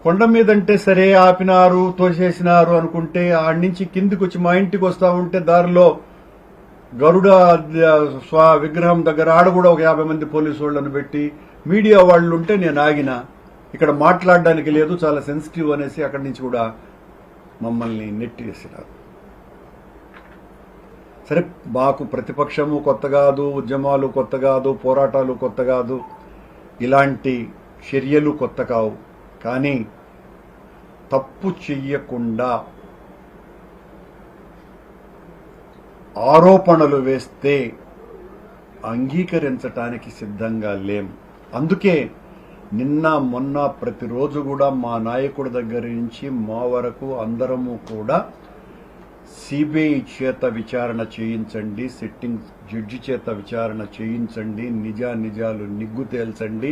కొండ మీదంటే సరే ఆపినారు, తోసేసినారు అనుకుంటే ఆడి నుంచి కిందికి వచ్చి మా ఇంటికి వస్తా ఉంటే దారిలో గరుడ విగ్రహం దగ్గర ఆడ కూడా ఒక 50 మంది పోలీసు వాళ్ళని పెట్టి మీడియా వాళ్ళు ఉంటే నేను ఆగిన. ఇక్కడ మాట్లాడడానికి లేదు, చాలా సెన్సిటివ్ అనేసి అక్కడి నుంచి కూడా మమ్మల్ని నెట్టేసినారు. సరే, మాకు ప్రతిపక్షము కొత్త కాదు, ఉద్యమాలు కొత్త కాదు, పోరాటాలు కొత్త కాదు, ఇలాంటి చర్యలు కొత్త కావు. కానీ తప్పు చెయ్యకుండా ఆరోపణలు వేస్తే అంగీకరించటానికి సిద్ధంగా లేం. అందుకే నిన్న మొన్న ప్రతిరోజు కూడా మా నాయకుడి దగ్గర నుంచి మా వరకు అందరము కూడా సిబిఐ చేత విచారణ చేయించండి, సిట్టింగ్ జడ్జి చేత విచారణ చేయించండి, నిజాలు నిగ్గు తేల్చండి,